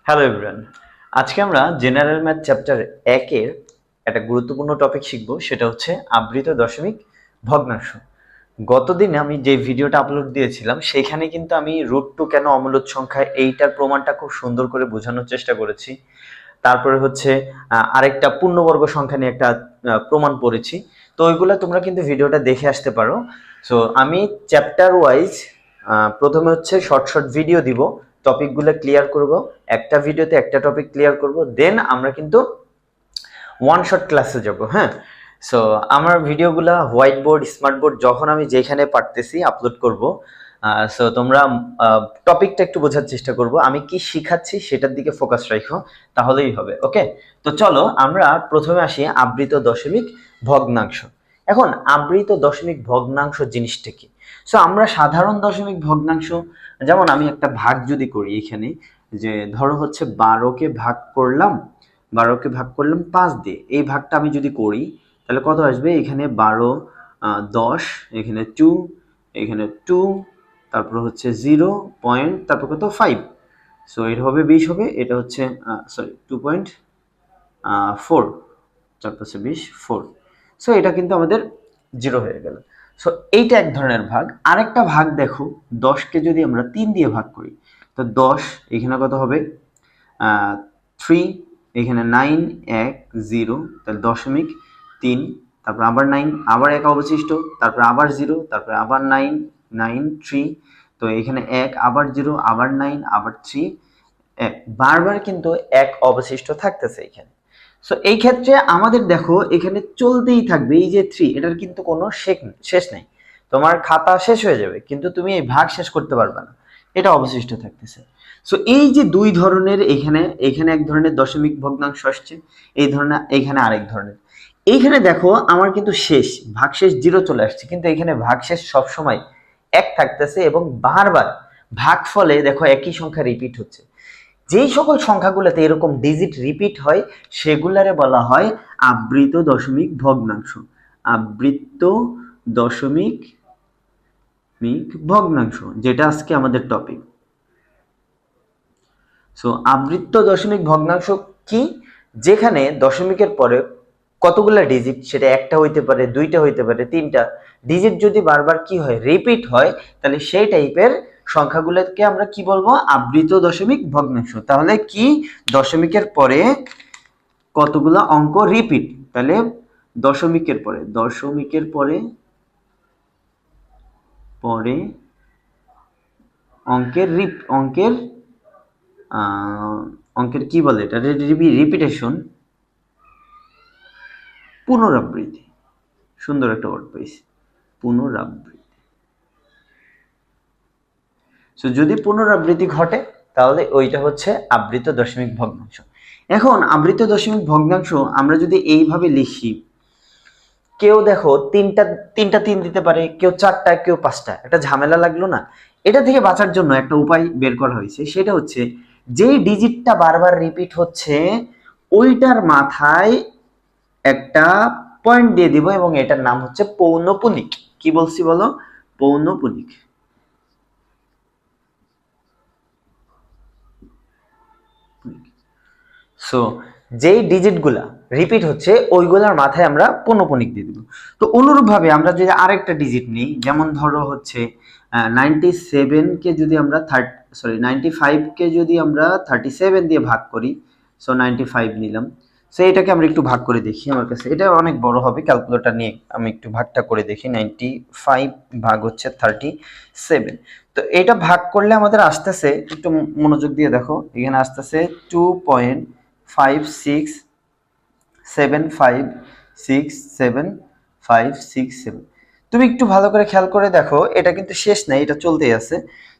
Hello everyone, আজকে আমরা general math chapter 1 এর একটা গুরুত্বপূর্ণ টপিক শিখব, সেটা হচ্ছে আবৃত দশমিক ভগ্নাংশ। গতদিনে আমি যে ভিডিওটা আপলোড দিয়েছিলাম সেখানে কিন্তু আমি রুট টু কেন অমূলদ সংখ্যা এইটার প্রমাণটা খুব সুন্দর করে বোঝানোর চেষ্টা করেছি। তারপরে হচ্ছে আরেকটা পূর্ণবর্গ সংখ্যা নিয়ে একটা প্রমাণ পড়েছি। তো ওইগুলো তোমরা কিন্তু ভিডিওটা দেখে আসতে পারো। সো আমি চ্যাপ্টার ওয়াইজ প্রথমে হচ্ছে শর্ট শর্ট ভিডিও দিব, টপিকগুলো ক্লিয়ার করব, একটা ভিডিওতে একটা টপিক ক্লিয়ার করব, দেন আমরা কিন্তু ওয়ান শট ক্লাসে যাব। হ্যাঁ, সো আমার ভিডিওগুলা হোয়াইট বোর্ড, স্মার্ট বোর্ড যখন আমি যেখানে পারতেছি আপলোড করব। সো তোমরা টপিকটা একটু বোঝার চেষ্টা করব, আমি কি শিখাচ্ছি সেটার দিকে ফোকাস রাখো, তাহলেই হবে। ওকে, তো চলো আমরা প্রথমে আসি আবৃত দশমিক ভগ্নাংশ। এখন আবৃত দশমিক ভগ্নাংশ জিনিসটা কি? সো আমরা সাধারণ দশমিক ভগ্নাংশ, যেমন আমি একটা ভাগ যদি করি এখানে, যে ধরো হচ্ছে 12কে ভাগ করলাম 5 দিয়ে, এই ভাগটা আমি যদি করি তাহলে কত আসবে? এখানে 12, 10, এখানে 2, এখানে 2, তারপর হচ্ছে 0 পয়েন্ট, তারপর কত 5। সো এটা হবে 20 হবে, এটা হচ্ছে সরি 2.4, তারপর হচ্ছে 20 4। সো এটা কিন্তু আমাদের 0 হয়ে গেল। সো এইটা এক ধরনের ভাগ। আরেকটা ভাগ দেখো, 10কে যদি আমরা 3 দিয়ে ভাগ করি তো 10, এখানে কত হবে 3, এখানে 9, 1 0, তাহলে 0.3, তারপর আবার 9, আবার 1 অবশিষ্ট, তারপর আবার 0, তারপর আবার 9 9 3, তো এখানে 1, আবার 0, আবার 9, আবার 3 1, বারবার কিন্তু 1 অবশিষ্ট থাকতেছে এখানে। সো এই ক্ষেত্রে আমাদের দেখো এখানে চলতেই থাকবে, এই যে 3, এটার কিন্তু কোনো শেষ নেই। তোমার খাতা শেষ হয়ে যাবে কিন্তু তুমি এই ভাগ শেষ করতে পারবে না, এটা অবশিষ্ট থাকতেছে। সো এই যে দুই ধরনের, এখানে এখানে এক ধরনের দশমিক ভগ্নাংশ আসছে, এই ধরনের এখানে আরেক ধরনের। এইখানে দেখো আমার কিন্তু শেষ ভাগশেষ 0 চলে আসছে, কিন্তু এখানে ভাগশেষ সবসময় 1 থাকতেছে এবং বারবার ভাগফলে দেখো একই সংখ্যা রিপিট হচ্ছে। যেই সকল সংখ্যাগুলোতে এরকম ডিজিট রিপিট হয় সেগুলারে বলা হয় আবৃত দশমিক ভগ্নাংশ। আবৃত দশমিক ভগ্নাংশ, যেটা আজকে আমাদের টপিক। সো আবৃত দশমিক ভগ্নাংশ কি? যেখানে দশমিকের পরে কতগুলা ডিজিট, সেটা একটা হইতে পারে, দুইটা হইতে পারে, তিনটা ডিজিট যদি বারবার কি হয়, রিপিট হয়, তাহলে সেই টাইপের সংখ্যাগুলোকে আমরা কি বলবো? আবৃত দশমিক ভগ্নাংশ। তাহলে কি, দশমিকের পরে কতগুলা অঙ্ক রিপিট, তাহলে দশমিকের পরে পরে অঙ্কের কি বলে এটা, রিপিটেশন, পুনরাবৃত্তি। সুন্দর একটা ওয়ার্ড পাইছি, পুনরাবৃত্তি। সো যদি পুনরাবৃত্তি ঘটে তাহলে ওইটা হচ্ছে আবৃত দশমিক ভগ্নাংশ। এখন আবৃত দশমিক ভগ্নাংশ আমরা যদি এইভাবে লিখি, কেউ দেখো তিনটা 3 দিতে পারে, কেউ 4টা, কেউ 5টা, একটা ঝামেলা লাগলো না? এটা থেকে বাঁচার জন্য একটা উপায় বের করা হয়েছে, সেটা হচ্ছে যেই ডিজিটটা বারবার রিপিট হচ্ছে ওইটার মাথায় একটা পয়েন্ট দিয়ে দিব এবং এটার নাম হচ্ছে পৌনঃপুনিক। কি বলছি বলো? পৌনঃপুনিক। সো যেই ডিজিটগুলা রিপিট হচ্ছে ওইগুলার মাথায় আমরা পৌনঃপুনিক দিয়ে দিব। তো অনুরূপভাবে আমরা যদি আরেকটা ডিজিট নিই, যেমন ধরো হচ্ছে 97কে যদি আমরা 95কে যদি আমরা 37 দিয়ে ভাগ করি, সো 95 নিলাম। সো এটাকে আমরা একটু ভাগ করে দেখি, আমার কাছে এটা অনেক বড় হবে, ক্যালকুলেটর নিয়ে আমি একটু ভাগটা করে দেখি। 95 ভাগ হচ্ছে 37, তো এটা ভাগ করলে আমাদের আসতেছে, একটু মনোযোগ দিয়ে দেখো, এখানে আসতেছে 2.567567. তুমি একটু ভালো করে খেয়াল করে দেখো, এটা কিন্তু শেষ নাই, এটা চলতেই আছে।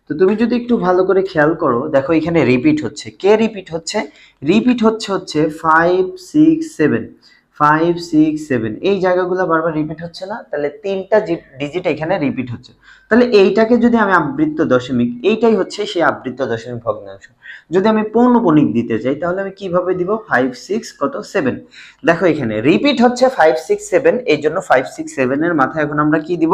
তো তুমি যদি একটু ভালো করে খেয়াল করো, দেখো এখানে রিপিট হচ্ছে, কে রিপিট হচ্ছে? রিপিট হচ্ছে 5 6 7 এই জায়গাগুলো বারবার রিপিট হচ্ছে না? তাহলে 3টা ডিজিট এখানে রিপিট হচ্ছে। তাহলে এইটাকে যদি আমি আবৃত দশমিক, এইটাই হচ্ছে সেই আবৃত দশমিক ভগ্নাংশ। যদি আমি পৌনঃপুনিক দিতে চাই তাহলে আমি কিভাবে দিব? 5 6 কত 7। দেখো এখানে রিপিট হচ্ছে 5 6 7, এই জন্য 5 6 7 এর মাথায় এখন আমরা কি দিব?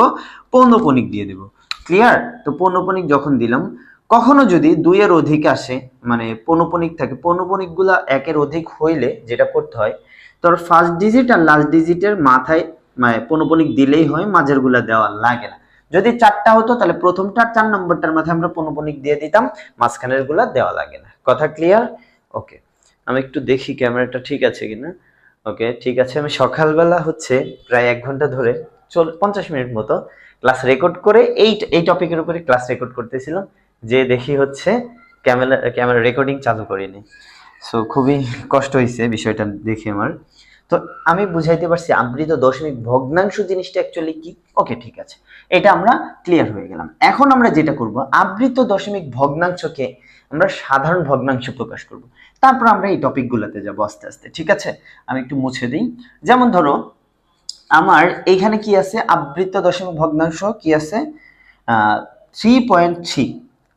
পৌনঃপুনিক দিয়ে দেব। ক্লিয়ার? তো পৌনঃপুনিক যখন দিলাম, কখনো যদি 2 এর অধিক আসে, মানে পৌনঃপুনিক থাকে, পৌনঃপুনিক গুলা 1 এর অধিক হইলে যেটা করতে হয়, তোর ফার্স্ট ডিজিট আর লাস্ট ডিজিটের মাথায় মানে পৌনঃপুনিক দিলেই হয়, মাঝের গুলা দেওয়া লাগে না। যদি 4টা হতো তাহলে প্রথমটা 4 নম্বরটার মাথায় আমরা পৌনঃপুনিক দিয়ে দিতাম, মাঝখানের গুলা দেওয়া লাগে না। কথা ক্লিয়ার? ওকে, আমি একটু দেখি ক্যামেরাটা ঠিক আছে কিনা। ওকে, ঠিক আছে। আমি সকালবেলা হচ্ছে প্রায় 1 ঘন্টা ধরে 50 মিনিট মতো ক্লাস রেকর্ড করে এই টপিকের উপরে ক্লাস রেকর্ড করতেছিলাম, যে দেখি হচ্ছে ক্যামেরা রেকর্ডিং চালু করিনি। সো খুবই কষ্ট হয়েছে বিষয়টা দেখে আমার। তো আমি বুঝাইতে পারছি আবৃত দশমিক ভগ্নাংশ জিনিসটা অ্যাকচুয়ালি কি। ওকে, ঠিক আছে, এটা আমরা ক্লিয়ার হয়ে গেলাম। এখন আমরা যেটা করব, আবৃত দশমিক ভগ্নাংশকে আমরা সাধারণ ভগ্নাংশে প্রকাশ করব। তারপর আমরা এই টপিকগুলোতে যাব আস্তে আস্তে, ঠিক আছে। আমি একটু মুছে দিই। যেমন ধরো আমার এইখানে কি আছে, আবৃত দশমিক ভগ্নাংশ কি আছে, 3.3,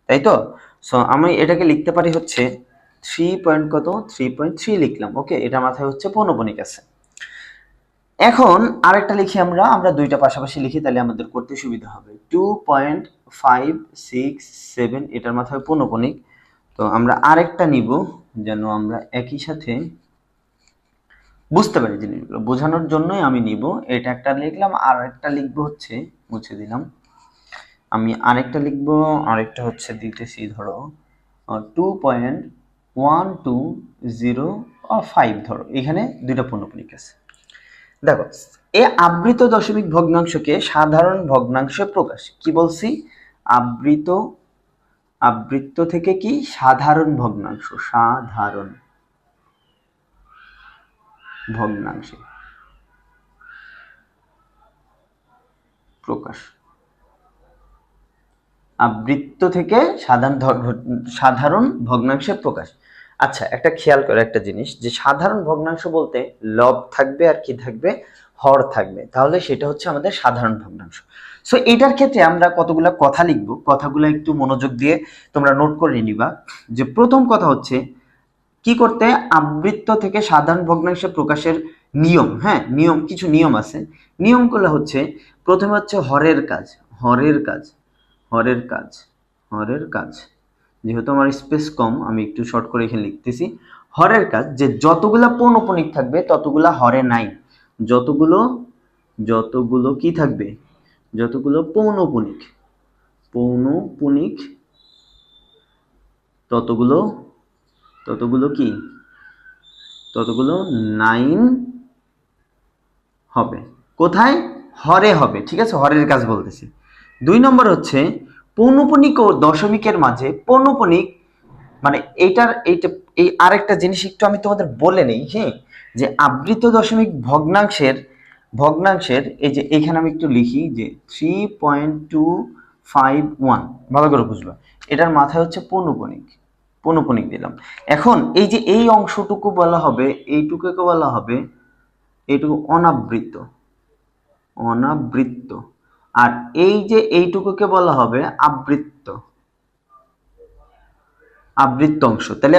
তাই তো। সো আমি এটাকে লিখতে পারি হচ্ছে 3.3 লিখলাম। ওকে, এটা মাথায় হচ্ছে পৌনঃপুনিক আছে। এখন আরেকটা লিখি, আমরা দুইটা পাশাপাশি লিখি, তাহলে আমাদের করতে সুবিধা হবে। 2.567, এটার মাথায় পৌনঃপুনিক। তো আমরা আরেকটা নিব, যেন আমরা একই সাথে বুঝতে পারি জিনিসগুলো, বোঝানোর জন্যই আমি নিব। এটা একটা লিখলাম, আর একটা লিখবো হচ্ছে, মুছে দিলাম। আমি আরেকটা লিখবো, আরেকটা হচ্ছে দিতেছি ধরো 2.1205, ধরো এখানে দুইটা পৌনঃপুনিক আছে। দেখো, এই আবৃত দশমিক ভগ্নাংশকে সাধারণ ভগ্নাংশে প্রকাশ কি বলছি, আবৃত থেকে কি সাধারণ ভগ্নাংশ, সাধারণ ভগ্নাংশে প্রকাশ, আবৃত্ত থেকে সাধারণ ভগ্নাংশে প্রকাশ। আচ্ছা, একটা খেয়াল করে একটা জিনিস, যে সাধারণ ভগ্নাংশ বলতে লব থাকবে আর কি থাকবে, হর থাকবে, তাহলে সেটা হচ্ছে আমাদের সাধারণ ভগ্নাংশ। সো এটার ক্ষেত্রে আমরা কতগুলা কথা লিখব, কথাগুলো একটু মনোযোগ দিয়ে তোমরা নোট করে নিবা। যে প্রথম কথা হচ্ছে কি করতে, আবৃত্ত থেকে সাধারণ ভগ্নাংশে প্রকাশের নিয়ম। হ্যাঁ, নিয়ম, কিছু নিয়ম আছে। নিয়মগুলো হচ্ছে, প্রথমে হচ্ছে হরের কাজ, হরের কাজ, হরের কাজ, হরের কাজ। যেহেতু আমার স্পেস কম, আমি একটু শর্ট করে এখানে লিখতেছি। হরের কাজ, যে যতগুলা পৌনঃপুনিক থাকবে ততগুলা হরে নাই, যতগুলো কি থাকবে, যতগুলো পৌনঃপুনিক, পৌনঃপুনিক ততগুলো কি, ততগুলো 9 হবে। কোথায়? হরে হবে, ঠিক আছে, হরের কাজ বলতেছি। 2 নম্বর হচ্ছে পৌনঃপুনিক ও দশমিকের মাঝে পৌনঃপুনিক, মানে এইটা এই আরেকটা জিনিস একটু আমি তোমাদের বলে নেই। হ্যাঁ, যে আবৃত দশমিক ভগ্নাংশের এই যে এখানে আমি একটু লিখি যে 3.251, ভালো করে বুঝবা, এটার মাথায় হচ্ছে পৌনঃপুনিক দিলাম। এখন এই যে এই অংশটুকু বলা হবে, এইটুকুকে বলা হবে, এইটুকু অনাবৃত, আর এই যে এইটুকুকে বলা হবে আবৃত্ত অংশ। তাহলে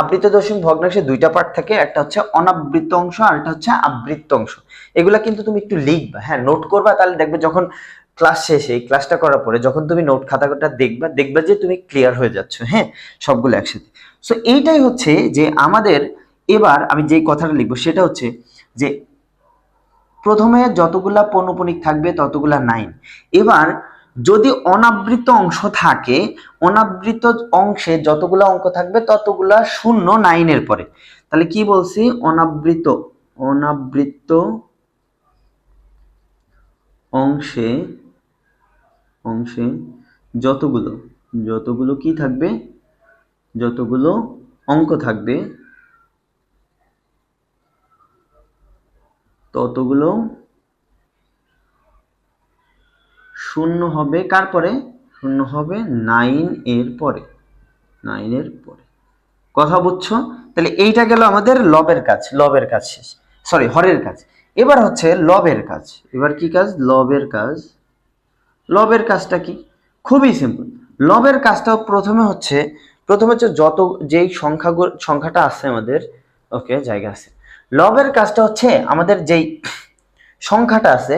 আবৃত দশমিক ভগ্নাংশে দুইটা পার্ট থাকে, একটা হচ্ছে অনাবৃত অংশ আর একটা হচ্ছে আবৃত্ত অংশ। এগুলা কিন্তু তুমি একটু লিখবা, হ্যাঁ, নোট করবা, তাহলে দেখবে যখন ক্লাস শেষে, এই ক্লাসটা করার পরে যখন তুমি নোট খাতাটা দেখবা যে তুমি ক্লিয়ার হয়ে যাচ্ছ, হ্যাঁ, সবগুলো একসাথে। সো এইটাই হচ্ছে যে আমাদের, এবার আমি যে কথাটা লিখবো সেটা হচ্ছে যে প্রথমে যতগুলা পৌনঃপুনিক থাকবে ততগুলা 9। এবার যদি অনাবৃত অংশ থাকে, অনাবৃত অংশে যতগুলা অঙ্ক থাকবে ততগুলা 0 9 এর পরে। তাহলে কি বলছি, অনাবৃত অংশে যতগুলো কি থাকবে, যতগুলো অঙ্ক থাকবে ততগুলো 0 হবে। কার পরে? 0 হবে 9 এর পরে, 9 এর পরে। কথা বুঝছো? তাহলে এইটা গেল আমাদের লবের কাজ শেষ, সরি, হরের কাজ। এবার হচ্ছে লবের কাজ। এবার কি কাজ? লবের কাজটা কি? খুবই সিম্পল। লবের কাজটা প্রথমে হচ্ছে যত যেই সংখ্যাটা আছে আমাদের, ওকে, জায়গা আছে। লবের কাজটা হচ্ছে আমাদের যেই সংখ্যাটা আছে,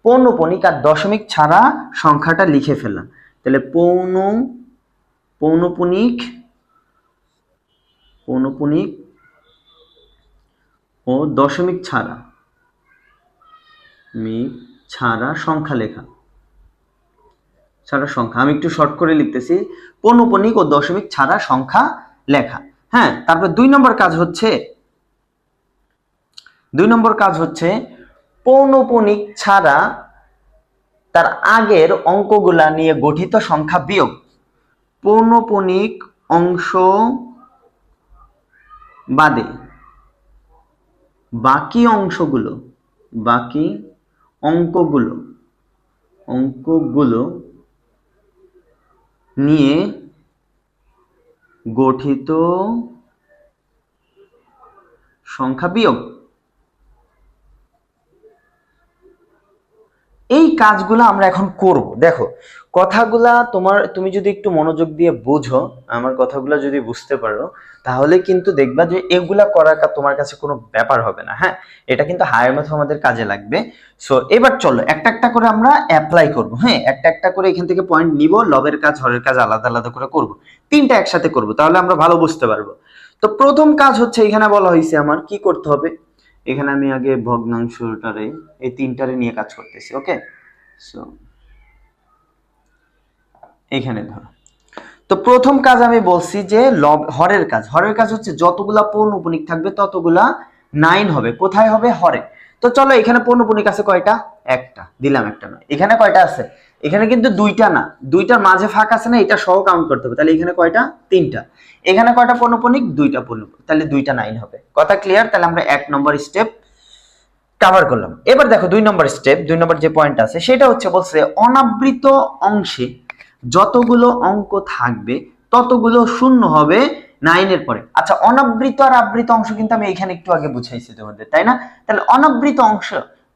পৌনঃপুনিক আর দশমিক ছাড়া সংখ্যাটা লিখে ফেলা। তাহলে পৌনঃপুনিক ও দশমিক ছাড়া সংখ্যা লেখা। আমি একটু শর্ট করে লিখতেছি, পৌনঃপুনিক ও দশমিক ছাড়া সংখ্যা লেখা। হ্যাঁ, তারপর 2 নম্বর কাজ হচ্ছে পৌনঃপুনিক ছাড়া তার আগের অঙ্কগুলা নিয়ে গঠিত সংখ্যা বিয়োগ। পৌনঃপুনিক অংশ বাদে বাকি অঙ্কগুলো নিয়ে গঠিত সংখ্যা বিয়োগ। এই কাজগুলো আমরা এখন করব। দেখো কথাগুলা তুমি যদি একটু মনোযোগ দিয়ে বুঝো, আমার কথাগুলো যদি বুঝতে পারো, তাহলে কিন্তু দেখবা যে এগুলা করা তোমার কাছে কোনো ব্যাপার হবে না। হ্যাঁ, এটা কিন্তু হায়ার ম্যাথ আমাদের কাজে লাগবে। সো এবার চলো একটা একটা করে আমরা অ্যাপ্লাই করব। হ্যাঁ, একটা একটা করে এখান থেকে পয়েন্ট নিব, লবের কাজ হরের কাজ আলাদা আলাদা করে করব, তিনটা একসাথে করব, তাহলে আমরা ভালো বুঝতে পারবো। তো প্রথম কাজ হচ্ছে, এখানে বলা হয়েছে আমার কি করতে হবে। এখানে আমি আগে ভগ্নাংশটারে এই তিনটারে নিয়ে কাজ করতেছি। ওকে, সো এখানে ধরো, তো প্রথম কাজ আমি বলছি যে হরের কাজ হচ্ছে যতগুলা পৌনঃপুনিক থাকবে ততগুলা 9 হবে। কোথায় হবে? হরে। তো চলো এখানে পৌনঃপুনিক আছে কয়টা? একটা দিলাম, একটা নয়। এখানে কয়টা আছে? এখানে কিন্তু দুইটা না, দুইটার মাঝে ফাঁক আছে না, এটা সহ কাউন্ট করতে হবে। তাহলে এখানে কয়টা? তিনটা। এখানে কয়টা পৌনঃপুনিক? দুইটা পৌনঃপুনিক, তাহলে দুইটা 9 হবে। কথা ক্লিয়ার? তাহলে আমরা 1 নম্বর স্টেপ কভার করলাম। এবার দেখো 2 নম্বর স্টেপ, 2 নম্বর যে পয়েন্ট আছে সেটা হচ্ছে বলছে অনাবৃত অংশে যতগুলো অঙ্ক থাকবে ততগুলো শূন্য হবে 9 এর পরে। আচ্ছা, অনাবৃত আর আবৃত অংশ কিন্তু আমি এখানে একটু আগে বুঝাইছি তোমাদের, তাই না? তাহলে অনাবৃত অংশ,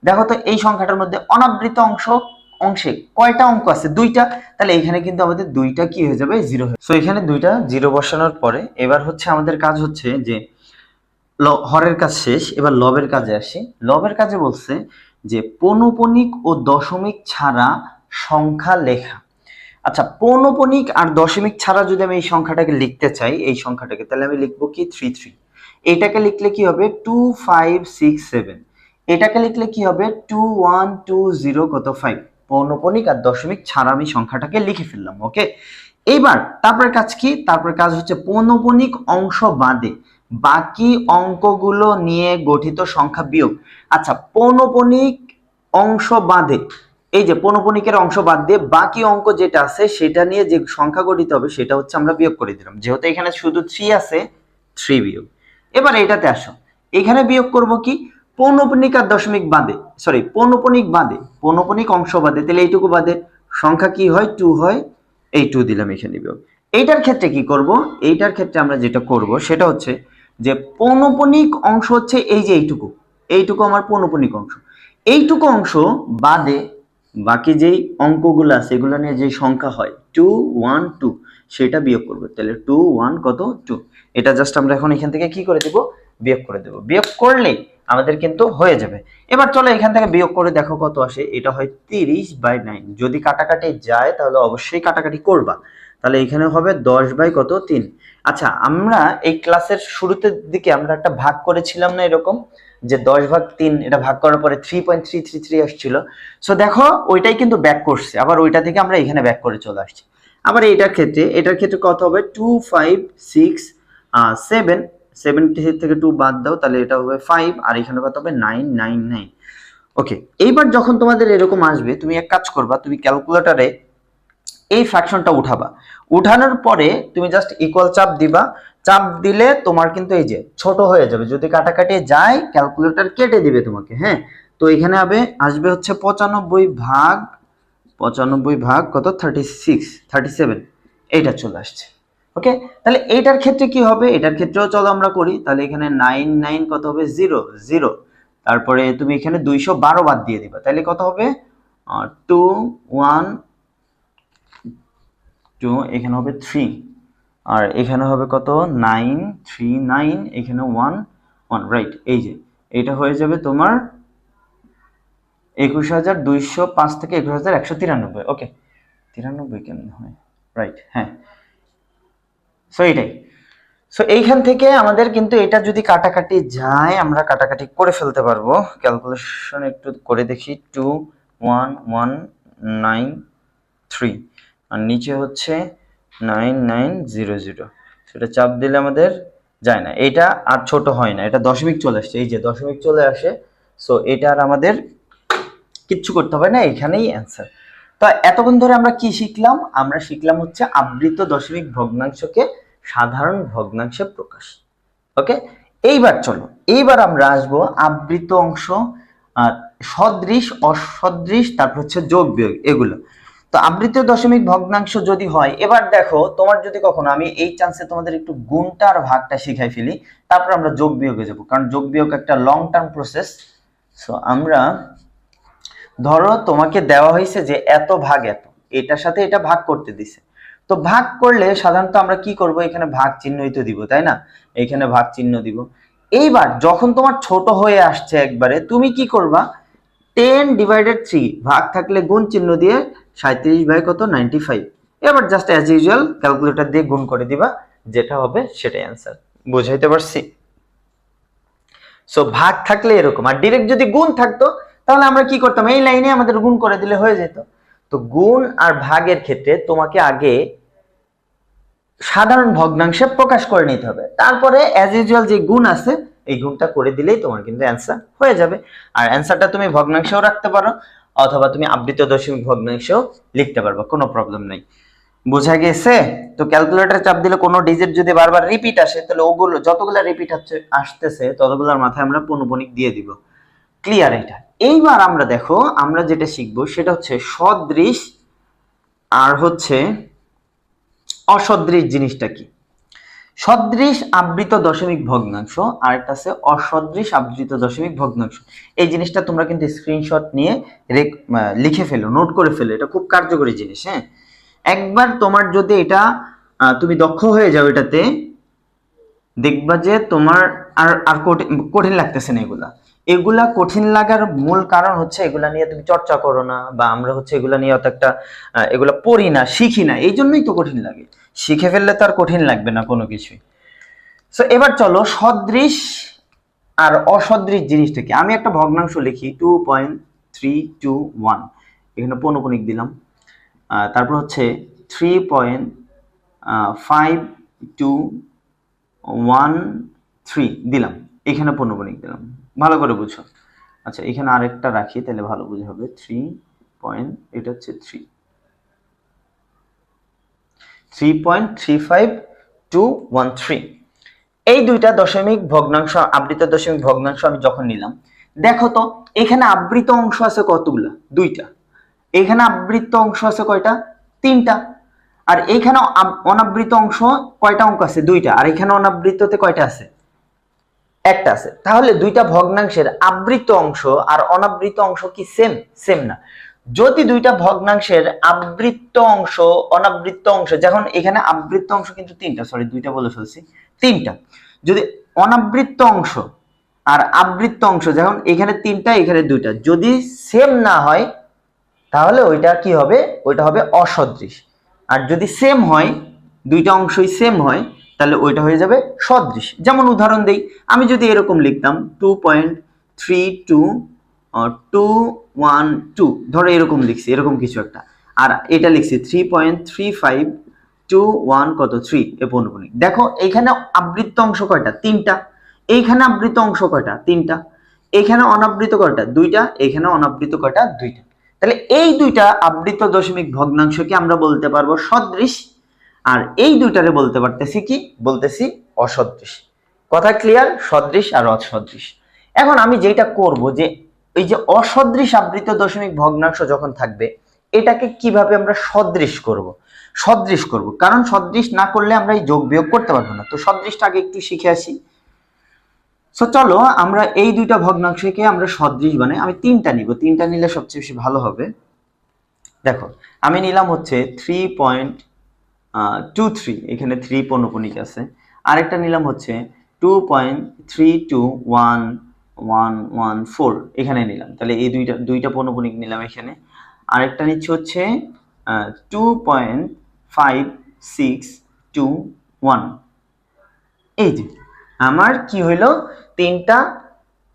দেখো তো এই সংখ্যাটার মধ্যে অনাবৃত অংশে কয়টা অঙ্ক আছে? দুইটা। তাহলে এখানে কিন্তু আমাদের দুইটা কি হয়ে যাবে? জিরো হয়ে। সো এখানে দুইটা জিরো বসানোর পরে এবার হচ্ছে আমাদের কাজ হচ্ছে যে হরের কাজ শেষ, এবার লবের কাজে আসি। লবের কাজে বলছে যে পৌনঃপুনিক ও দশমিক ছাড়া সংখ্যা লেখা। আচ্ছা, পৌনঃপুনিক আর দশমিক ছাড়া যদি আমি এই সংখ্যাটাকে লিখতে চাই, এই সংখ্যাটাকে, তাহলে আমি লিখবো কি? 33। এটাকে লিখলে কি হবে? 2567। এটাকে লিখলে কি হবে? 2120 কত 5। পৌনঃপুনিক আর দশমিক ছাড়া আমি সংখ্যাটাকে লিখে ফেললাম। ওকে, এইবার তারপরে কাজ কি? তারপরে কাজ হচ্ছে পৌনঃপুনিক অংশ বাদে বাকি অঙ্কগুলো নিয়ে গঠিত সংখ্যা বিয়োগ। আচ্ছা, পৌনঃপুনিক অংশ বাদে, এই যে পৌনঃপুনিকের অংশ বাদ দিয়ে বাকি অঙ্ক যেটা আছে সেটা নিয়ে যে সংখ্যা গঠিত হবে সেটা হচ্ছে আমরা বিয়োগ করে দিলাম। যেহেতু এখানে শুধু 3 আছে, 3 বিয়োগ। এবার এটাতে আসো, এখানে বিয়োগ করব কি? পৌনঃপুনিক আর দশমিক বাদে, সরি পৌনঃপুনিক বাদে, পৌনঃপুনিক অংশ বাদে, তাহলে এইটুকু বাদে সংখ্যা কি হয়? 2 হয়। এই 2 দিলাম এখানে বিয়োগ। এইটার ক্ষেত্রে কি করব? এইটার ক্ষেত্রে আমরা যেটা করব সেটা হচ্ছে যে পৌনঃপুনিক অংশ হচ্ছে এই যে এইটুকু আমার পৌনঃপুনিক অংশ। এইটুকু অংশ বাদে বাকি যেই অঙ্কগুলো আছে এগুলো নিয়ে যে সংখ্যা হয় 2 1 2 সেটা বিয়োগ করব। তাহলে 2 1 কত? 2। এটা জাস্ট আমরা এখন এখান থেকে কি করে দেব? বিয়োগ করে দেব। বিয়োগ করলেই আমাদের কিন্তু হয়ে যাবে। এবার চলো এখান থেকে বিয়োগ করে দেখো কত আসে। এটা হয় 30/9। যদি কাটাকাটি যায় তাহলে অবশ্যই কাটাকাটি করবা। তাহলে এখানে হবে 10/কত? 3। আচ্ছা, আমরা এই ক্লাসের শুরুতে দিকে আমরা একটা ভাগ করেছিলাম না এরকম, যে 10/3, এটা ভাগ করার পরে 3.333 আসছিল। সো দেখো ওইটাই কিন্তু ব্যাক করছে, আবার ওইটা থেকে আমরা এখানে ব্যাক করে চলে আসছি। আবার এটার ক্ষেত্রে কত হবে? 2567, 70 থেকে 2 বাদ দাও, তাহলে এটা হবে 5, আর এখানে কত হবে? 999। ওকে, এইবার যখন তোমাদের এরকম আসবে তুমি এক কাজ করবা, তুমি ক্যালকুলেটরে এই ফ্র্যাকশনটা উঠাবা। উঠানোর পরে তুমি জাস্ট ইকুয়াল চাপ দিবা। চাপ দিলে তোমার কিন্তু এই যে ছোট হয়ে যাবে, যদি কাটাকাটি যায় ক্যালকুলেটর কেটে দিবে তোমাকে। হ্যাঁ, তো এখানে আসবে হচ্ছে 95 ভাগ কত? 37 এইটা চলে আসছে। ওকে, তাহলে এইটার ক্ষেত্রে কি হবে? এটার ক্ষেত্রেও চলো আমরা করি। তাহলে এখানে 99 কত হবে? 0 0। তারপরে তুমি এখানে 212 বাদ দিয়ে দিবা, তাহলে কত হবে? 2 1 2, এখানে হবে 3, আর এখানে হবে কত? 939, এখানে 1 1, রাইট। এই যে এটা হয়ে যাবে তোমার 21205 থেকে 21193। ওকে, 93 কেমন হয়? রাইট, হ্যাঁ, সো এইটাই। সো এইখান থেকে আমাদের কিন্তু এটা যদি কাটাকাটি যায় আমরা কাটাকাটি করে ফেলতে পারবো। ক্যালকুলেশন একটু করে দেখি, 21193 আর নিচে হচ্ছে 9900, সেটা চাপ দিলে আমাদের যায় না, এটা আর ছোট হয় না, এটা দশমিক চলে আসছে, এই যে দশমিক চলে আসে। সো এটা আর আমাদের কিচ্ছু করতে হবে না, এখানেই অ্যান্সার। তো এতক্ষণ ধরে আমরা কি শিখলাম? আমরা শিখলাম হচ্ছে আবৃত দশমিক ভগ্নাংশকে সাধারণ ভগ্নাংশে প্রকাশ। ওকে, এইবার চলো, এইবার আমরা আসবো আবৃত অংশ, সদৃশ, অসদৃশ, তারপর হচ্ছে যোগ বিয়োগ, এগুলো। তো আবৃত দশমিক ভগ্নাংশ যদি হয়, এবার দেখো তোমার যদি কখনো, আমি এই চান্সে তোমাদের একটু গুণটা আর ভাগটা শিখাই ফেলি, তারপর আমরা যোগ বিয়োগে যাবো, কারণ যোগ বিয়োগ একটা লং টার্ম প্রসেস। সো আমরা ধরো তোমাকে দেওয়া হয়েছে যে এত ভাগ এত, এটার সাথে এটা ভাগ করতে দিছে। তো ভাগ করলে সাধারণত আমরা কি করব, এখানে ভাগ চিহ্নই তো দিব, তাই না? এখানে ভাগ চিহ্ন দিব। এইবার যখন তোমার ছোট হয়ে আসছে একবারে, তুমি কি করবা, 10/3 ভাগ থাকলে গুণ চিহ্ন দিয়ে 37/কত 95, এবার জাস্ট অ্যাজ ইউজুয়াল ক্যালকুলেটর দিয়ে গুণ করে দিবা, যেটা হবে সেটাই অ্যান্সার। বুঝাইতে পারছি? সো ভাগ থাকলে এরকম, আর ডিরেক্ট যদি গুণ থাকতো তাহলে আমরা কি করতাম, এই লাইনে আমাদের গুণ করে দিলে হয়ে যেত। তো গুণ আর ভাগের ক্ষেত্রে তোমাকে আগে সাধারণ ভগ্নাংশে প্রকাশ করে নিতে হবে, তারপরে অ্যাজ ইউজুয়াল যে গুণ আছে এই গুণটা করে দিলেই তোমার কিন্তু অ্যান্সার হয়ে যাবে। আর অ্যান্সারটা তুমি ভগ্নাংশেও রাখতে পারো, অথবা তুমি আবৃত দশমিক ভগ্নাংশেও লিখতে পারবে, কোনো প্রবলেম নেই। বোঝা গেছে? তো ক্যালকুলেটরে চাপ দিলে কোনো ডিজিট যদি বারবার রিপিট আসে, তাহলে ওগুলো যতগুলো রিপিট আসতেছে ততগুলোর মাথায় আমরা পৌনঃপুনিক দিয়ে দিব। ক্লিয়ার এটা? এইবার আমরা দেখো, আমরা যেটা শিখবো সেটা হচ্ছে সদৃশ আর হচ্ছে অসদৃশ। জিনিসটা কি? সদৃশ আবৃত দশমিক ভগ্নাংশ, আর একটা আছে অসদৃশ আবৃত দশমিক ভগ্নাংশ। এই জিনিসটা তোমরা কিন্তু স্ক্রিনশট নিয়ে লিখে ফেলো, নোট করে ফেলো, এটা খুব কার্যকরী জিনিস। হ্যাঁ, একবার তোমার যদি এটা তুমি দক্ষ হয়ে যাও এটাতে, দেখবা যে তোমার আর আর কঠিন লাগতেছে না। এগুলা কঠিন লাগার মূল কারণ হচ্ছে এগুলা নিয়ে তুমি চর্চা করো না, বা আমরা হচ্ছে এগুলা নিয়ে অত একটা এগুলা পড়ি না, শিখি না, এই জন্যই তো কঠিন লাগে। শিখে ফেললে তো আর কঠিন লাগবে না কোনো কিছুই। সো এবার চলো সদৃশ আর অসদৃশ জিনিসটা কি। আমি একটা ভগ্নাংশ লিখি 2.321, এখানে পৌনঃপুনিক দিলাম, তারপর হচ্ছে 3.5213 দিলাম, এখানে পৌনঃপুনিক দিলাম, ভালো করে বুঝো। আচ্ছা, এখানে আরেকটা রাখি, তাহলে ভালো বুঝে হবে। এটা হচ্ছে 3.35213, এই দুইটা দশমিক ভগ্নাংশ, আবৃত দশমিক ভগ্নাংশ আমি যখন নিলাম, দেখো তো এখানে আবৃত অংশ আছে কতগুলা? দুইটা। এখানে আবৃত অংশ আছে কয়টা? তিনটা। আর এখানে অনাবৃত অংশ কয়টা অঙ্ক আছে? দুইটা। আর এখানে অনাবৃততে কয়টা আছে? একটা আছে। তাহলে দুইটা ভগ্নাংশের আবৃত অংশ আর অনাবৃত অংশ কি সেম? সেম না। যদি দুইটা ভগ্নাংশের আবৃত অংশ অনাবৃত অংশ, যখন এখানে আবৃত অংশ কিন্তু তিনটা, সরি দুইটা বলে ফেলছি, তিনটা। যদি অনাবৃত অংশ আর আবৃত অংশ, যখন এখানে তিনটা এখানে দুইটা, যদি সেম না হয় তাহলে ওইটা কি হবে? ওইটা হবে অসদৃশ। আর যদি সেম হয়, দুইটা অংশই সেম হয়, তাহলে ওইটা হয়ে যাবে সদৃশ। যেমন উদাহরণ দেই, আমি যদি এরকম লিখতাম 2.32212, ধরো এরকম লিখছি, এরকম কিছু একটা, আর এটা লিখছি 3.3521 কত 3, এ পৌনঃপুনিক। দেখো এইখানে আবৃত অংশ কয়টা? তিনটা। এইখানে আবৃত অংশ কয়টা? তিনটা। এখানে অনাবৃত কয়টা? দুইটা। এখানে অনাবৃত কয়টা? দুইটা। তাহলে এই দুইটা আবৃত দশমিক ভগ্নাংশকে আমরা বলতে পারবো সদৃশ, আর এই দুইটারে বলতে পারতেছি কি? বলতেছি অসদৃশ। কথা ক্লিয়ার? সদৃশ আর অসদৃশ। এখন আমি যেটা করব, যে এই যে অসদৃশ আবৃত দশমিক ভগ্নাংশ যখন থাকবে, এটাকে কিভাবে আমরা সদৃশ করব? সদৃশ করব, কারণ সদৃশ না করলে আমরা এই যোগ বিয়োগ করতে পারবো না। তো সদৃশটা আগে একটু শিখে আসি। সো চলো আমরা এই দুইটা ভগ্নাংশকে আমরা সদৃশ বানাই। আমি তিনটা নিব, তিনটা নিলে সবচেয়ে বেশি ভালো হবে। দেখো আমি নিলাম হচ্ছে 3.23, এখানে 3 পৌনঃপুনিক আছে। আরেকটা নিলাম হচ্ছে 2.3211114, এখানে নিলাম, তাহলে এই দুইটা পৌনঃপুনিক নিলাম এখানে। আরেকটা নিচ্ছে হচ্ছে 2.562 1। এই যে আমার কি হইল, তিনটা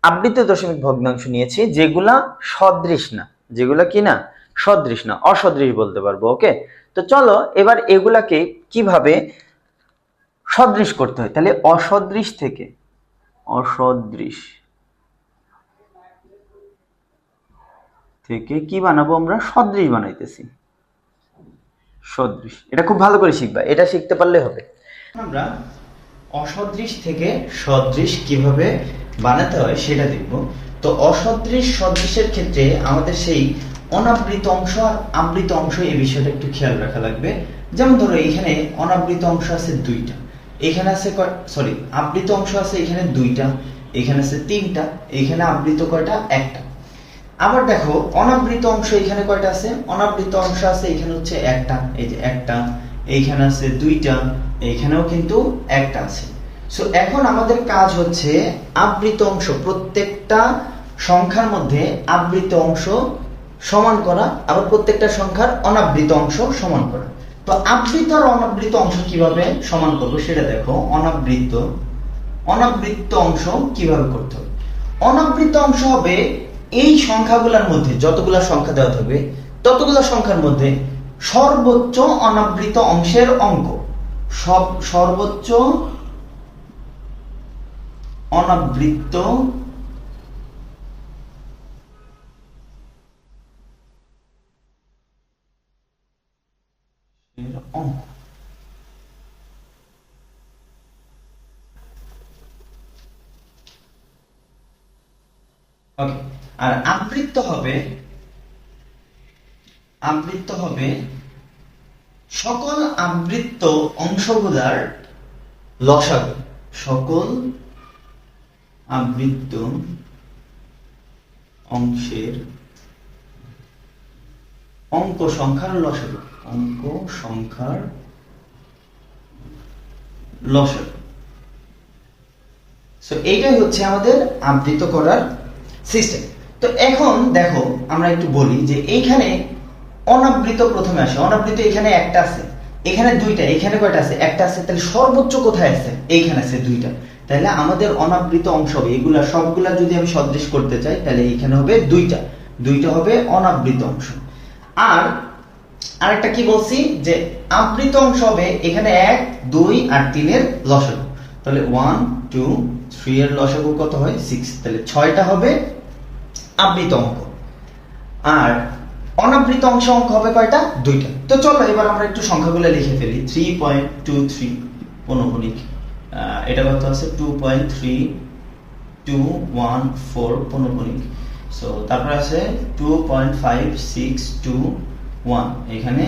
আবৃত দশমিক ভগ্নাংশ নিয়েছি যেগুলা সদৃশ না, যেগুলা কি না সদৃশ না, অসদৃশ বলতে পারবো। ওকে, তো চলো এবার এগুলাকে কিভাবে সদৃশ করতে হয়। তাহলে অসদৃশ থেকে কি বানাবো আমরা, সদৃশ বানাইতেছি। সদৃশ, এটা খুব ভালো করে শিখবা, এটা শিখতে পারলে হবে। আমরা অসদৃশ থেকে সদৃশ কিভাবে বানাতে হয় সেটা দেখব। তো অসদৃশ সদৃশের ক্ষেত্রে আমাদের সেই অনাবৃত অংশ আর আবৃত অংশ, এই বিষয়টা একটু খেয়াল রাখা লাগবে। যেমন ধরো এখানে অনাবৃত অংশ আছে দুইটা, এখানে আছে আবৃত অংশ আছে এখানে দুইটা, এখানে আছে তিনটা, এখানে আবৃত কয়টা, একটা। আবার দেখো অনাবৃত অংশ এখানে কয়টা আছে, অনাবৃত অংশ আছে এখানে হচ্ছে একটা, এই যে একটা, এইখানে আছে দুইটা, এইখানেও কিন্তু একটা আছে। সো এখন আমাদের কাজ হচ্ছে আবৃত অংশ, প্রত্যেকটা সংখ্যার মধ্যে আবৃত অংশ সমান করা, আবার প্রত্যেকটা সংখ্যার অনাবৃত অংশ সমান করা। তো আবৃত আর অনাবৃত অংশ কিভাবে সমান করবো সেটা দেখো। অনাবৃত অংশ কিভাবে করতে হবে। অনাবৃত অংশ হবে এই সংখ্যাগুলোর মধ্যে, যতগুলা সংখ্যা দেওয়া থাকবে ততগুলা সংখ্যার মধ্যে সর্বোচ্চ অনাবৃত অংশের অঙ্ক, সর্বোচ্চ অনাবৃত অঙ্ক। ওকে, আর আবৃত্ত হবে সকল আবৃত্ত অংশগুলার লসাগু, সকল আবৃত্ত অংশের অঙ্ক সংখ্যার লসাগু, অঙ্ক সংখ্যার লসাগু। সো এইটাই হচ্ছে আমাদের আবৃত করার সিস্টেম। তো এখন দেখো আমরা একটু বলি যে এইখানে অনাবৃত প্রথমে আসে। অনাবৃত এখানে একটা আছে, এখানে দুইটা, এখানে কয়টা আছে, একটা আছে। তাহলে সর্বোচ্চ কোথায় আছে, এইখানে আছে দুইটা। তাহলে আমাদের অনাবৃত অংশ হবে এগুলা সবগুলা, যদি আমি সদৃশ করতে চাই তাহলে এখানে হবে দুইটা হবে অনাবৃত অংশ। আর আরেকটা কি বলছি যে আবৃত অংশ হবে এখানে 1, 2 আর 3 এর লসাগু। তাহলে 1, 2, 3 এর লসাগু কত হয়, 6। তাহলে 6টা হবে আবৃত অঙ্ক, আর অনাবৃত অংশ হবে কয়টা, দুইটা। তো চলো এবার আমরা একটু সংখ্যাগুলো লিখে ফেলি। 3.23 পৌনঃপুনিক, এটা কত আছে 2.3214 পৌনঃপুনিক। সো তারপর আছে 2.5621, এখানে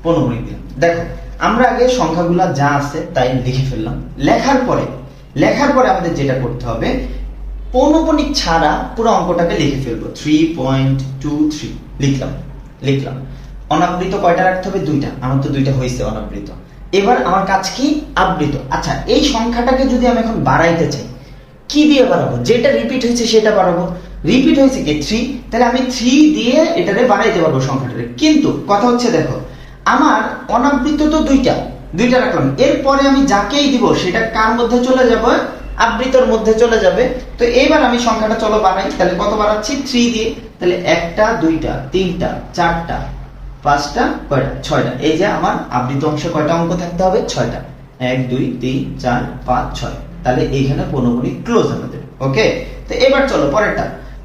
পৌনঃপুনিক দিলাম। দেখো আমরা আগে সংখ্যাগুলো যা আছে তাই লিখে ফেললাম। লেখার পরে আমাদের যেটা করতে হবে, পৌনঃপুনিক ছাড়া পুরো অঙ্কটাকে লিখে ফেলবো। 3.23 লিখলাম। অনাবৃত কয়টা রাখতে হবে, দুইটা। আমার তো দুইটা হয়েছে অনাবৃত। এবার আমার কাজ কি, আবৃত। আচ্ছা, এই সংখ্যাটাকে যদি আমি এখন বাড়াইতে চাই, কি দিয়ে বাড়াবো, যেটা রিপিট হয়েছে সেটা বাড়াবো। রিপিট হয়েছে কি 3, তাহলে আমি 3 দিয়ে এটারে বাড়াইতে পারবো সংখ্যাটারে। কিন্তু কথা হচ্ছে দেখো, আমার অনাবৃত তো দুইটা রাখলাম, এরপরে আমি যাকেই দিব সেটা কার মধ্যে চলে যাবে, আবৃতর মধ্যে চলে যাবে। তো এইবার আমি সংখ্যাটা চলো বাড়াই। তাহলে কত বাড়াচ্ছি, 3 দিয়ে। তাহলে 1টা 2টা 3টা 4টা 5টা কয়টা, 6টা। এই যে আমার আবৃত অংশে কয়টা অঙ্ক থাকতে হবে, 6টা। 1 2 3 4 5 6। তাহলে এইখানে পৌনঃপুনিক ক্লোজ আমাদের। ওকে, তো এবার চলো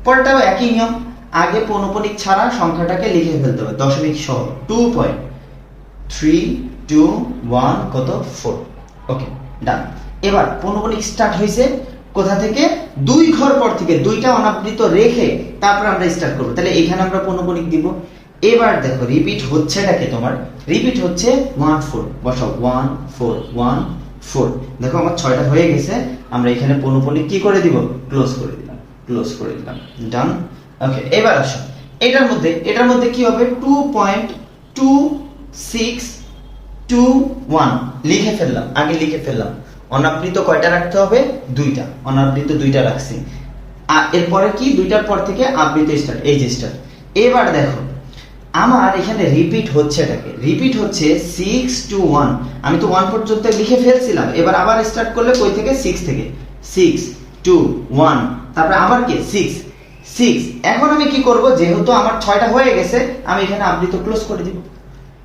পরেরটাও একই নিয়ম। আগে পৌনঃপুনিক ছাড়া সংখ্যাটাকে লিখে ফেলতে হবে দশমিক সহ। 2.321 কত, 4। ওকে, ডান। এবার পৌনঃপুনিক স্টার্ট হয়েছে কোথা থেকে, 2 ঘর পর থেকে। দুইটা অনাবৃত রেখে তারপর আমরা স্টার্ট করবো। তাহলে এখানে আমরা পৌনঃপুনিক দিব। এবার দেখো রিপিট হচ্ছেটাকে, তোমার রিপিট হচ্ছে 1 4, বসাও 1 4 1 4। দেখো আমার 6টা হয়ে গেছে। আমরা এখানে পৌনঃপুনিক কি করে দিব, ক্লোজ করে দিলাম ডান। ওকে, এবার আসো এটার মধ্যে কি হবে, 2.2621 লিখে ফেললাম। অনাবৃত কয়টা রাখতে হবে, দুইটা। অনাবৃত দুইটা রাখছি। আর এরপরে কি, দুইটার পর থেকে আবৃত স্টার্ট, এই যে স্টার্ট। এবার দেখো আমার এখানে রিপিট হচ্ছে, এটাকে রিপিট হচ্ছে 6 to 1। আমি তো 1 পর্যন্ত লিখে ফেলছিলাম, এবার আবার স্টার্ট করলে কই থেকে 6 থেকে 6 2 1, তারপরে আবার কি 6 6। এখন আমি কি করব, যেহেতু আমার 6টা হয়ে গেছে আমি এখানে আবৃত ক্লোজ করে দিব,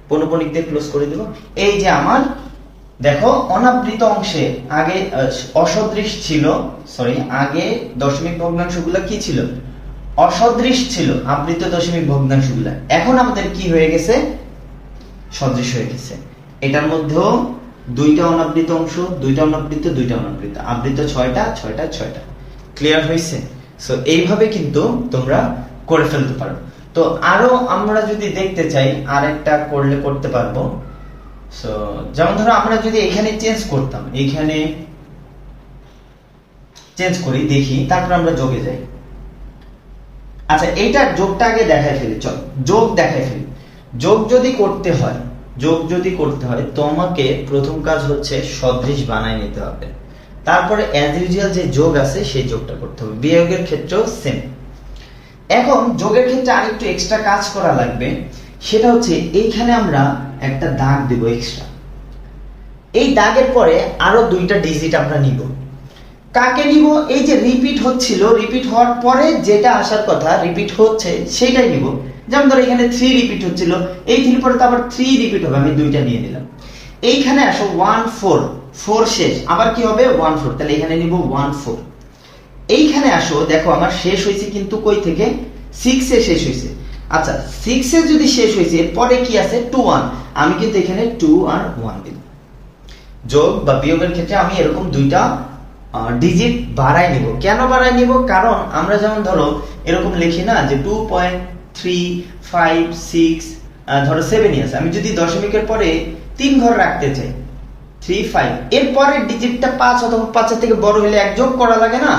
পৌনঃপুনিক দিয়ে ক্লোজ করে দিব। এই যে আমার দেখো অনাবৃত অংশে আগে অসদৃশ ছিল, সরি আগে দশমিক ভগ্নাংশগুলো কি ছিল, অসদৃশ ছিল, আবৃত দশমিক ভগ্নাংশগুলো এখন আমাদের কি হয়ে গেছে, সদৃশ হয়ে গেছে। এটার মধ্যেও দুইটা অনাবৃত অংশ, দুইটা অনাবৃত, দুইটা অনাবৃত, আবৃত 6টা 6টা 6টা। ক্লিয়ার হয়েছে? সো এইভাবে কিন্তু তোমরা করে ফেলতে পারো। তো আরো আমরা যদি দেখতে চাই আরেকটা করলে করতে পারবো। সো যেমন ধরো আমরা যদি এখানে চেঞ্জ করতাম, এখানে চেঞ্জ করি দেখি, তারপর আমরা যোগে যাই। আচ্ছা এইটার যোগটা আগে দেখাই ফেলি, চল যোগ দেখাই ফেলি। যোগ যদি করতে হয়, যোগ যদি করতে হয় তোমাকে প্রথম কাজ হচ্ছে সদৃশ বানায় নিতে হবে, তারপরে অ্যাজ ইউজুয়াল যে যোগ আছে সেই যোগটা করতে হবে। বিয়োগের ক্ষেত্রেও সেম। এখন যোগের ক্ষেত্রে আরেকটু এক্সট্রা কাজ করা লাগবে, সেটা হচ্ছে এইখানে আমরা একটা দাগ দেব এক্সট্রা। এই দাগের পরে আরো দুইটা ডিজিট আমরা নিব। কাকে নিব? এই যে রিপিট হচ্ছিল, রিপিট হওয়ার পরে যেটা আসার কথা রিপিট হচ্ছে সেটাই নিব। যেমন ধরো এখানে 3 রিপিট হচ্ছিল, এই 3 পরে তো আবার 3 রিপিট হবে, আমি দুইটা নিয়ে নিলাম। এইখানে আসো 1 4, 4 শেষ, আবার কি হবে 1 4, তাহলে এখানে নিব 1 4। এইখানে আসো, দেখো আমার শেষ হয়েছে কিন্তু কই থেকে, 6 এ শেষ হয়েছে। আচ্ছা 6 এ যদি শেষ হয়েছে, এরপরে কি আছে 2 1, আমি কিন্তু এখানে 2 আর 1 দিব। যোগ বা বিয়োগের ক্ষেত্রে আমি এরকম দুইটা ডিজিট বাড়াই নিব। কেন বাড়াই নিব? কারণ আমরা যেমন ধরো এরকম লিখি না যে 2.356, ধরো 7 আছে, আমি যদি দশমিকের পরে 3 ঘর রাখতে চাই 3 5, এর পরের ডিজিটটা 5 অথবা 5 থেকে বড় হলে এক যোগ করা লাগে না,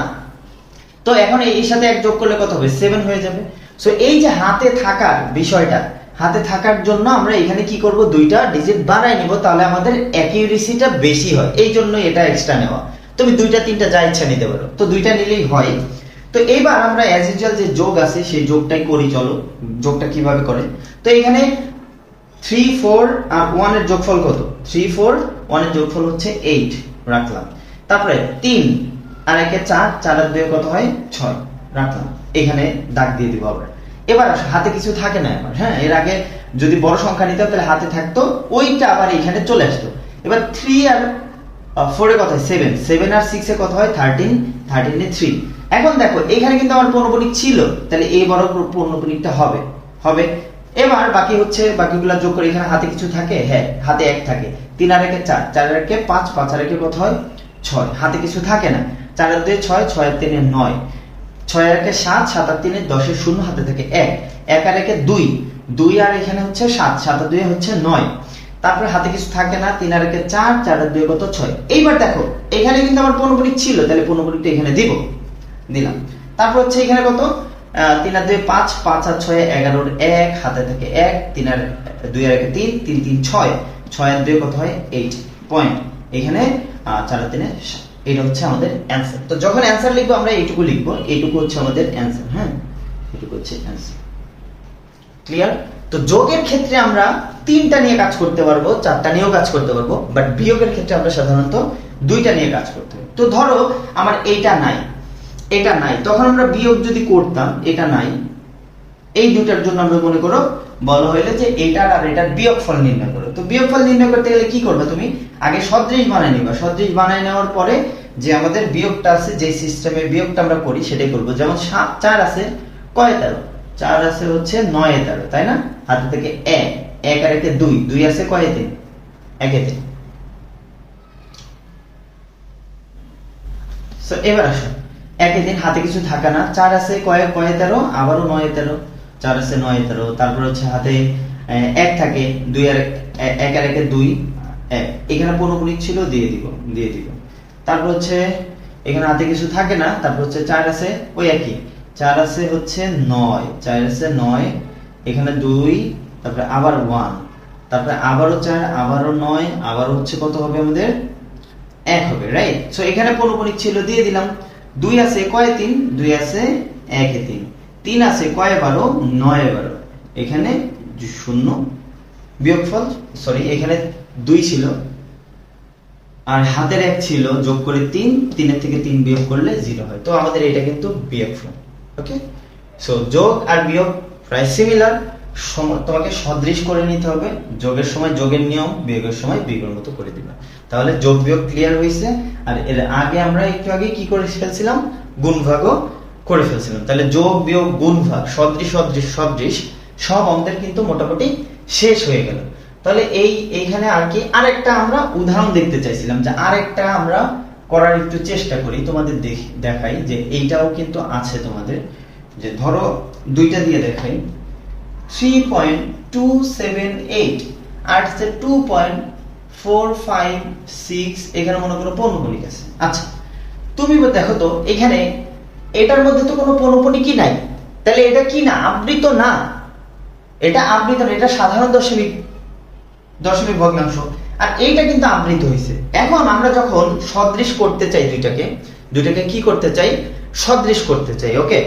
তো এখন এর সাথে এক যোগ করলে কত হবে, 7 হয়ে যাবে। সো এই যে হাতে থাকার বিষয়টা, হাতে থাকার জন্য আমরা এখানে কি করব, দুইটা ডিজিট বাড়াই নিব, তাহলে আমাদের অ্যাকিউরেসিটা বেশি হয়, এই জন্য এটা এক্সট্রা নেওয়া। তুমি দুইটা তিনটা যা ইচ্ছা নিতে পারো, তো দুইটা নিলেই হয়। তো এইবার আমরা অ্যাজ ইউজুয়াল যে যোগ আছে সেই যোগটাই করি, চলো যোগটা কিভাবে করে। তো এখানে 3 4 আর 1 এর যোগফল কত, 3 4 1 এর যোগফল হচ্ছে 8 রাখলাম। তারপরে 3 আর 1 এ 4, 4 আর 2 কত হয় 6 রাখলাম, এখানে দাগ দিয়ে দিব আবার। এবার হাতে কিছু থাকে না আমার, হ্যাঁ এর আগে যদি বড় সংখ্যা নিতাম তাহলে হাতে থাকতো, ওইটা আবার এখানে চলে আসতো। এবার 3 আর 4 এ কত হয় 7, 7 আর 6 এ কত হয় 13, 13 এ 3। এখন দেখো এখানে কিন্তু আমার পৌনঃপুনিক ছিল, তাহলে এই বড় পৌনঃপুনিকটা হবে হবে। এবার বাকি হচ্ছে বাকিগুলা যোগ করে, এখানে হাতে কিছু থাকে, হ্যাঁ হাতে 1 থাকে, 3 আর 1 এ 4, 4 আর 1 এ 5, 5 আর 1 এ কত হয় 6, হাতে কিছু থাকে না, 4 আর 2 এ 6, 6 আর 3 এ 9, 6 আর 1 এ 7, 7 আর 3 এ 10 এর 0, হাতে থাকে 1, 1 আর 1 এ 2, 2 আর এখানে হচ্ছে 7, 7 আর 2 এ হচ্ছে 9, তারপরে হাতে কিছু থাকে না, 3 আর 1 এ 4, 4 আর 2 এ কত 6। এইবার দেখো এখানে কিন্তু আমার পৌনঃপুনিক ছিল, তাহলে পৌনঃপুনিকটা এখানে দিব, দিলাম। তারপর হচ্ছে এখানে কত, 3 আর 2 5, 5 আর 6 11 এর 1, হাতে থাকে 1, 3 আর 2 আর 1 3, 3 3 6, 6 আর 2 কত হয় 8 পয়েন্ট, এখানে 4 আর 3 এ 7। এটা হচ্ছে আমাদের অ্যানসার। তো যখন অ্যানসার লিখবো আমরা এইটুকু লিখবো, এইটুকু হচ্ছে আমাদের অ্যানসার, হ্যাঁ এইটুকু হচ্ছে অ্যানসার। ক্লিয়ার? তো যোগের ক্ষেত্রে আমরা 3টা নিয়ে কাজ করতে পারবো, 4টা নিয়েও কাজ করতে পারবো, বাট বিয়োগের ক্ষেত্রে আমরা সাধারণত 2টা নিয়ে কাজ করতে পারি। তো ধরো আমার এইটা নাই, এটা নাই, তখন আমরা বিয়োগ যদি করতাম, এটা নাই, এই দুটার জন্য আমরা মনে করো বলা হইলে যে এটার আর এটার বিয়োগফল নির্ণয় করো। তো বিয়োগফল নির্ণয় করতে গেলে কি করবে, তুমি আগে সদৃশ বানায় নিবা, সদৃশ বানায় নেওয়ার পরে যে আমাদের বিয়োগটা আছে, যে সিস্টেমে বিয়োগটা আমরা করি সেটাই করব। যেমন 4 আছে কয় 13, 4 আছে হচ্ছে 9 13, তাই না, হাতে থেকে 1, 1 আর 1 এ 2, 2 আছে কয় 3, 1 এ 3। সো এবার আসো 1 এ 3, হাতে কিছু থাকে না, 4 আছে কয় 13, আবারও 9 13, 4 আছে 9 13, তারপর হচ্ছে হাতে 1 থাকে, 2 আর 1 আর 1 এ 2, এখানে পৌনঃপুনিক ছিল, দিয়ে দিব। তারপর হচ্ছে এখানে হাতে কিছু থাকে না, তারপর হচ্ছে 4 আছে ওই একই, 4 আছে হচ্ছে 9, 4 আছে 9, এখানে 2, তারপরে আবার 1, তারপরে আবারও 4, আবারও 9, আবারও হচ্ছে কত হবে আমাদের 1 হবে, রাইট। সো এখানে পৌনঃপুনিক ছিল, দিয়ে দিলাম। 2 আছে কয় 3, 2 আছে 1 এ 3, 3 আছে কয় 12, 9 12, এখানে শূন্য বিয়োগফল, সরি এখানে 2 ছিল আর হাতের 1 ছিল, যোগ করে 3, 3 থেকে 3 বিয়োগ করলে 0 হয়। তো আমাদের এটা কিন্তু বিয়োগফল। ওকে, সো যোগ আর বিয়োগ প্রায় সিমিলার, তোমাকে সদৃশ করে নিতে হবে। যোগের সময় যোগের নিয়ম, বিয়োগের সময় বিয়োগের মতো করে দিবা, তাহলে যোগ বিয়োগ ক্লিয়ার হয়েছে। আর এর আগে আমরা একটু আগে কি করে ফেলছিলাম, গুণ ভাগও করে ফেলছিলাম। তাহলে যোগ বিয়োগ গুণ ভাগ সদৃশ সদৃশ সদৃশ সব আমাদের কিন্তু মোটামুটি শেষ হয়ে গেল। তাহলে এইখানে আর কি আরেকটা আমরা উদাহরণ দেখতে চাইছিলাম, যে আরেকটা আমরা করার একটু চেষ্টা করি, তোমাদের দেখাই যে এইটাও কিন্তু আছে তোমাদের। যে ধরো দুইটা দিয়ে দেখাই, 3.278 আর হচ্ছে 2.456, এখানে মনে করো পৌনঃপুনিক আছে। আচ্ছা তুমি দেখো তো এখানে এটার মধ্যে তো কোনো পৌনঃপুনিক কি নাই, তাহলে এটা কি না, আবৃত না, এটা আবৃত না, এটা সাধারণ দশমিক ভগ্নাংশ। আর এইটা কিন্তু আবৃত হয়েছে। এখন আমরা যখন সদৃশ করতে চাই দুইটাকে কি করতে চাই, সদৃশ করতে চাই। ওকে,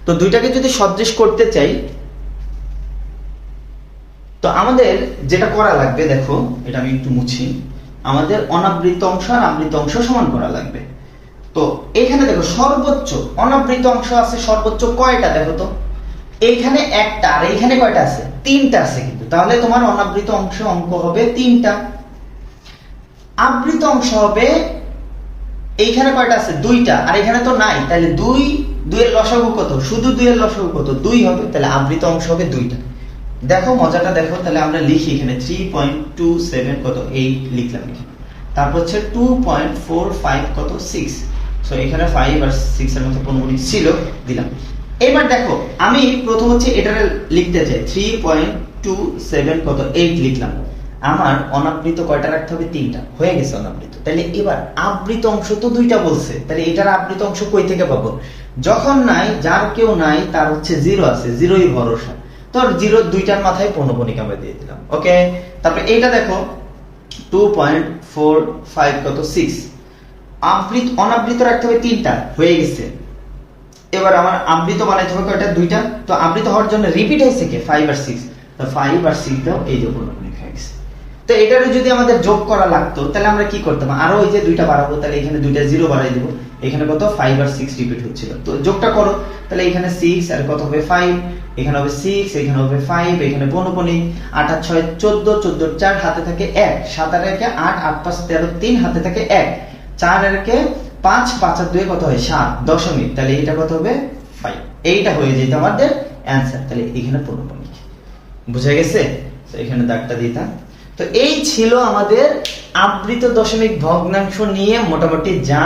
তো দুইটাকে যদি সদৃশ করতে চাই, তো আমাদের যেটা করা লাগবে, দেখো এটা আমি একটু মুছি, আমাদের অনাবৃত অংশ আর আবৃত অংশ সমান করা লাগবে। তো এখানে দেখো সর্বোচ্চ অনাবৃত অংশ আছে সর্বোচ্চ কয়টা, দেখো তো এইখানে একটা, আর এইখানে কয়টা আছে, 3টা আছে কিন্তু। তাহলে তোমার অনাবৃত অংশ অঙ্ক হবে 3টা, আবৃত অংশ হবে এইখানে কয়টা আছে, 2টা, আর এখানে তো নাই। তাহলে 2 এর লসাগু কত, শুধু 2 এর লসাগু কত, 2 হবে। তাহলে আবৃত অংশ হবে 2টা। দেখো মজাটা দেখো, তাহলে আমরা লিখি এখানে 3.27 কত, 8 লিখলাম এখানে। তারপর হচ্ছে 2.45 কত, 6। সো এখানে 5 আর 6 এর মধ্যে পৌনঃপুনিক ছিল, দিলাম। এবার দেখো আমি প্রথম হচ্ছে এটা লিখতে চাই, 3.27 কত, 8 লিখলাম। আমার অনাবৃত কয়টা রাখতে হবে, 3টা, হয়ে গেছে অনাবৃত। তাহলে এবার আবৃত অংশ তো 2টা বলছে, তাহলে এটার আবৃত অংশ কই থেকে পাবো, যখন নাই, যার কেউ নাই তার হচ্ছে 0 আছে, 0ই ভরসা। তো 0 2টার মাথায় পৌনঃপুনিক আমরা দিয়ে দিলাম। ওকে, তারপরে এইটা দেখো 2.45 কত, 6। অনাবৃত রাখতে হবে 3টা, হয়ে গেছে। এবার আমার আবৃত বানাইতে হবে কয়টা, 2টা। তো আবৃত হওয়ার জন্য রিপিট হয়েছে কি 5 আর 6, তো 5 আর 6 দাও, এই যে পৌনঃপুনিক হয়ে গেছে। তো এটারও যদি আমাদের যোগ করা লাগতো, তাহলে আমরা কি করতাম, আরো ওই যে 2টা বাড়াবো, তাহলে এখানে 2টা 0 বাড়াই দেবো। এখানে কত, 5 আর 6 রিপিট হচ্ছিল, তো যোগটা করো। তাহলে এখানে 6 আর কত হবে 5, এখানে হবে 6, এখানে হবে 5, এখানে পৌনঃপুনিক 8 আর 6 14, 14 4 হাতে থাকে 1, 7 আর 1 8, 8 5 13 3 হাতে থাকে 1, 4 আর 1 5, 5 আর 2 কত হয় 7 দশমিক। তাহলে এটা কত হবে 5। এইটা হয়ে যেত আমাদের অ্যানসার। তাহলে এখানে পৌনঃপুনিক, বুঝা গেছে? তো এখানে দাগটা দিতাম। তো এই ছিল আমাদের আবৃত দশমিক ভগ্নাংশ নিয়ে মোটামুটি যা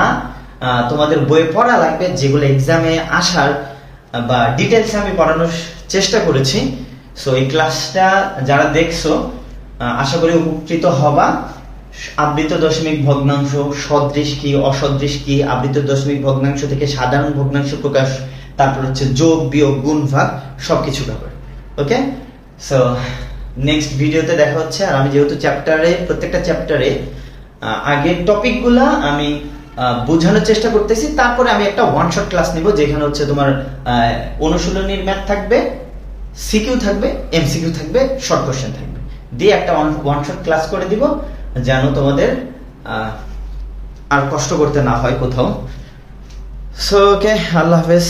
তোমাদের বইয়ে পড়া লাগবে, যেগুলো এক্সামে আসার বা ডিটেলস আমি পড়ানোর চেষ্টা করেছি। সো এই ক্লাসটা যারা দেখছো আশা করি উপকৃত হবা। আবৃত দশমিক ভগ্নাংশ, সদৃশ কি অসদৃশ কি, আবৃত দশমিক ভগ্নাংশ থেকে সাধারণ ভগ্নাংশ প্রকাশ, তারপর হচ্ছে যোগ বিয়োগ গুণ ভাগ, সবকিছু ব্যাপার। ওকে, সো নেক্সট ভিডিওতে দেখা হচ্ছে। আর আমি যেহেতু প্রত্যেকটা চ্যাপ্টারে আগের টপিকগুলা আমি বোঝানোর চেষ্টা করতেছি, তারপরে আমি একটা ওয়ান শট ক্লাস নিব, যেখানে হচ্ছে তোমার অনুশীলনীর ম্যাথ থাকবে, সিকিউ থাকবে, এমসিকিউ থাকবে, শর্ট কোশ্চেন থাকবে, দিয়ে একটা ওয়ান শট ক্লাস করে দিব, যেন তোমাদের আর কষ্ট করতে না হয় কোথাও। সো ওকে, আল্লাহ হাফেজ।